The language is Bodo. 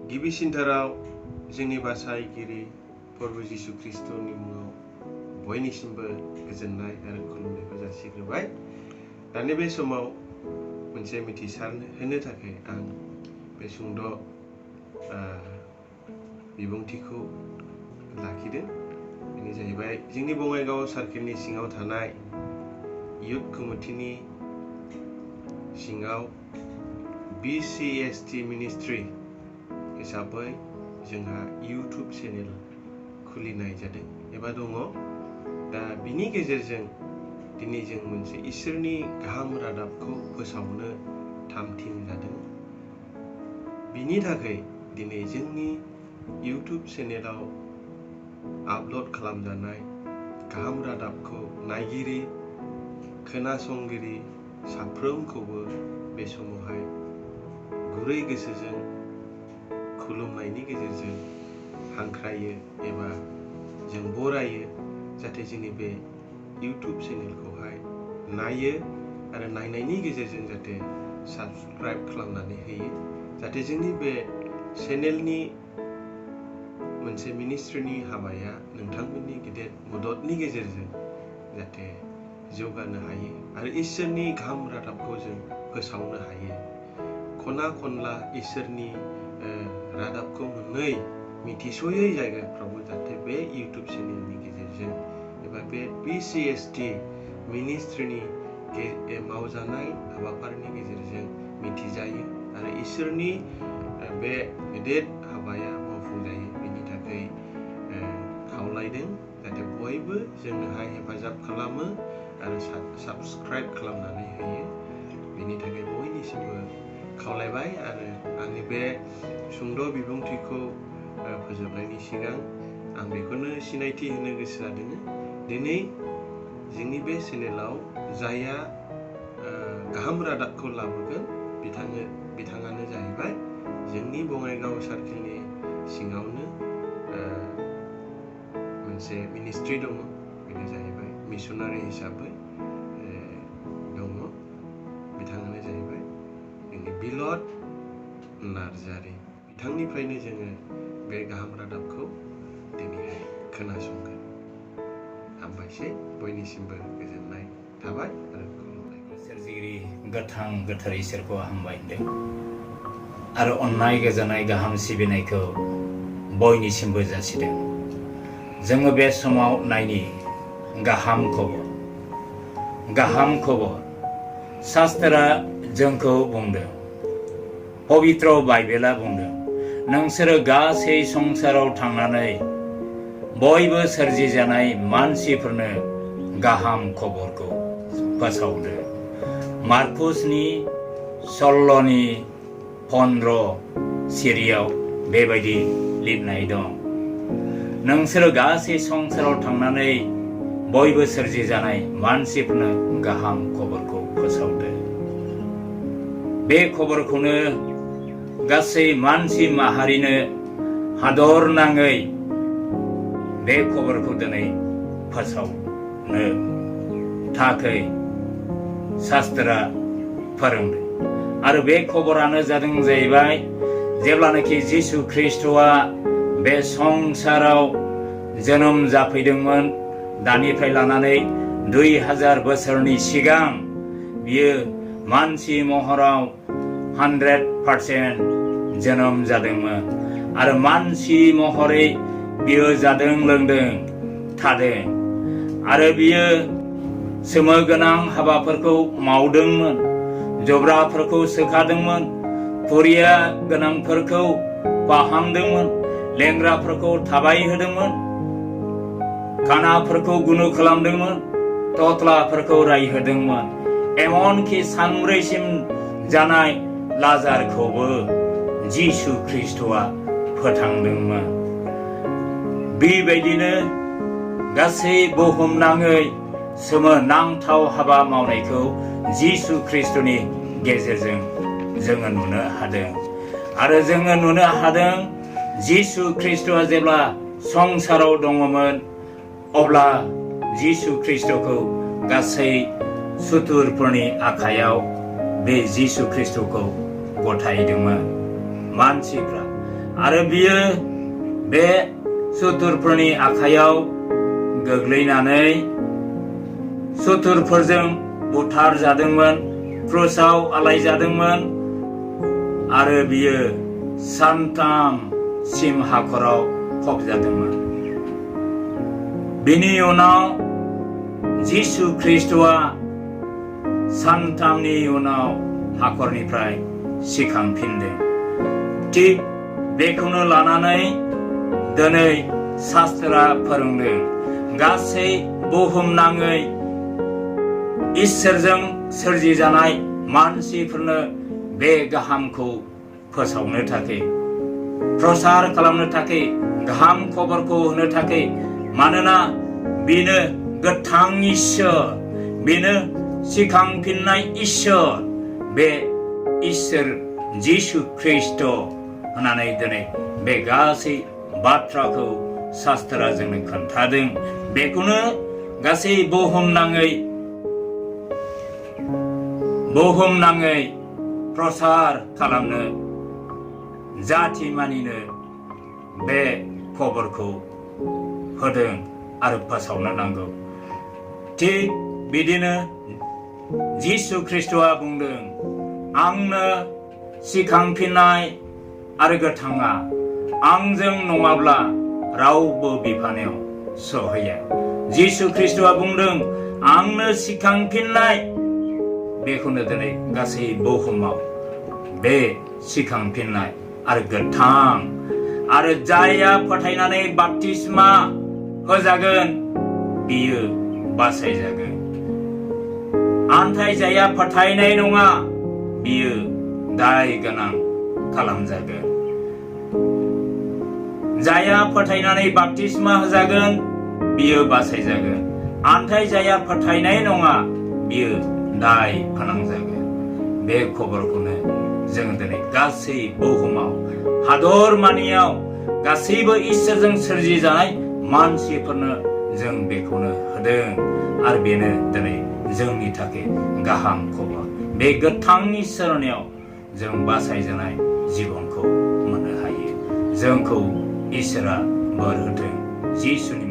गिबिसिनथाराव जोंनि बासायगिरि प्रभु जिसु ख्रिस्टनि मुङाव बयनिसिमबो गोजोननाय आरो खुलुमनायखौ जासिग्रोबाय। दानि बे समाव मोनसे मिथिसार होनो थाखाय आं बे सुंद' बिबुंथिखौ लाखिदों। बेनो जाहैबाय जोंनि बङाइगाव सार्केलनि सिङाव थानाय इयुथ कमिटिनि सिङाव BCST मिनिस्ट्रि हिसाबै जोंहा इउटुब चेनेल खुलिनाय जादों एबा दङ। दा बिनि गेजेरजों दिनै जों मोनसे इसोरनि गाहाम रादाबखौ फोसावनो थामथिम जादों। बिनि थाखाय दिनै जोंनि इउटुब चेनेलाव आपल'ड खालामजानाय गाहाम रादाबखौ नायगिरि खोनासंगिरि साफ्रोमखौबो बे समावहाय गुरै गोसोजों खुलुमनायनि गेजेरजों हांख्रायो एबा जों बरायो, जाहाथे जोंनि बे इउटुब चेनेलखौहाय नायो आरो नायनायनि गेजेरजों जाहाथे साबस्क्राइब खालामनानै होयो, जाहाथे जोंनि बे चेनेलनि मोनसे मिनिस्ट्रिनि हाबाया नोंथांमोननि गेदेर मददनि गेजेरजों जाहाथे जौगानो हायो आरो इसोरनि गाहाम रादाबखौ जों फोसावनो हायो। खना खनला इसोरनि रादाबखौ मोनै मिथिस'यै जायगाफ्रावबो जाहाथे बे इउटुब चेनेलनि गेजेरजों एबा बे BCST मिनिस्ट्रिनि मावजानाय हाबाफारिनि गेजेरजों मिथिजायो आरो इसोरनि बे गेदेर हाबाया मावफुंजायो। बेनि थाखाय खावलायदों जाहाथे बयबो जोंनोहाय हेफाजाब खालामो आरो साबस्क्राइब खालामनानै होयो। बेनि थाखाय बयनिसिमबो खावलायबाय आरो आंनि बे सुंद' बिबुंथिखौ फोजोबनायनि सिगां आं बेखौनो सिनायथि होनो गोसो जादों। दिनै जोंनि बे चेनेलाव जायहा गाहाम रादाबखौ लाबोगोन बिथाङानो जाहैबाय जोंनि बङाइगाव सार्केलनि सिङावनो मोनसे मिनिस्ट्रि दङ। बेनो जाहैबाय मिसनारि हिसाबै दङ। बिथाङानो जाहैबाय जोंनि बिलद नार्जारि। बिथांनिफ्रायनो जोङो बे गाहाम रादाबखौ दिनैहाय खोनासंगोन। हामबायसै। बयनिसिमबो गोजोननाय थाबाय आरो खुलुमनाय। सोरजिगिरि गोथां गोथार इसोरखौ हामबाय होनदों आरो अननाय गोजोननाय गाहाम सिबिनायखौ बयनिसिमबो जासिदों। जोङो बे समाव नायनि गाहाम खबर शास्त्रा जोंखौ बुंदों, पबित्र बाइबेला बुंदों, नोंसोरो गासै संसाराव थांनानै बयबो सोरजिजानाय मानसिफोरनो गाहाम खबरखौ फोसावदो। मार्कुसनि 16:15 सिरियाव बेबायदि लिरनाय दं। नोंसोरो गासै संसाराव थांनानै बयबो सोरजिजानाय मानसिफोरनो गाहाम खबरखौ फोसावदो। बे खबरखौनो गासै मानसि माहारिनो हादर नाङै बे खबरखौ दिनै फोसावनो थाखाय शास्त्रा फोरोंदों। आरो बे खबरानो जादों जाहैबाय जेब्लानाखि जिसु ख्रिस्ट'आ बे संसाराव जोनोम जाफैदोंमोन, दानिफ्राय लानानै 2000 बोसोरनि सिगां बियो मानसि महराव 100% जोनोम जादोंमोन आरो मानसि महरै बियो जादों, लोंदों, थादों आरो बियो सोमोगोनां हाबाफोरखौ मावदोंमोन, जब्राफोरखौ सोखादोंमोन, खुरिया गोनांफोरखौ फाहामदोंमोन, लेंग्राफोरखौ थाबायहोदोंमोन, खानाफोरखौ गुनु खालामदोंमोन, थथ्लाफोरखौ रायहोदोंमोन, एमनखि सानब्रैसिम जानाय लाजारखौबो जिसु ख्रिस्ट'आ फोथांदोंमोन। बेबायदिनो गासै बुहुमनाङै सोमोनांथाव हाबा मावनायखौ जिसु ख्रिस्ट'नि गेजेरजों जोङो नुनो हादों। आरो जोङो नुनो हादों जिसु ख्रिस्ट'आ जेब्ला संसाराव दङमोन, अब्ला जिसु ख्रिस्ट'खौ गासै सुथुरफोरनि आखायाव बे जिसु ख्रिस्ट'खौ गथायदोंमोन मानसिफ्रा। आरो बियो बे सुथुरफोरनि आखायाव गोग्लैनानै सुथुरफोरजों बुथार जादोंमोन, क्रुसाव आलाय जादोंमोन आरो बियो सानथामसिम हाखराव फबजादोंमोन। बिनि उनाव जिसु ख्रिस्टआ सानथामनि उनाव हाखरनिफ्राय सिखांफिनदों। थिग बेखौनो लानानै दिनै शास्त्रा फोरोंदों गासै बुहुमनाङै इसोरजों सोरजिजानाय मानसिफोरनो बे गाहामखौ फोसावनो थाखाय, प्रसार खालामनो थाखाय, गाहाम खबरखौ होनो थाखाय, मानोना बेनो गोथां इसोर, बेनो सिखांफिननाय इसोर, बे इसोर जिसु ख्रिस्ट होननानै दिनै बे गासै बाथ्राखौ शास्त्रा जोंनो खोन्थादों। बेखौनो गासै बुहुमनाङै प्रसार खालामनो, जाथि मानिनो बे खबरखौ होदों आरो फोसावनो नांगौ। थिग बिदिनो जिसु ख्रिस्टआ बुंदों, आंनो सिखांफिननाय आरो गोथाङा आंजों नङाब्ला रावबो बिफानायाव सहैया। जिसु ख्रिस्टआ बुंदों, आंनो सिखांफिननाय, बेखौनो दिनै गासै बुहुमाव बे सिखांफिननाय आरो गोथां आरो जायहा फोथायनानै बाप्तिस्मा होजागोन बियो बासायजागोन। आन्थाय जायहा फोथायनाय नङा बियो दाय गोनां खालामजागोन। जायहा फोथायनानै बाप्तिस्मा होजागोन बियो बासायजागोन। आन्थाय जायहा फोथायनाय नङा बियो दाय फोनांजागोन। बे खबरखौनो जों दिनै गासै बुहुमाव, हादर मानियाव, गासैबो इसोरजों सोरजिजानाय मानसिफोरनो जों बेखौनो होदों आरो बेनो दिनै जोंनि थाखाय गाहाम खबर। बे गोथांनि सोरनियाव जों बासायजानाय जिबनखौ मोननो हायो। जोंखौ इसोरा बोर होथों। जिसुनि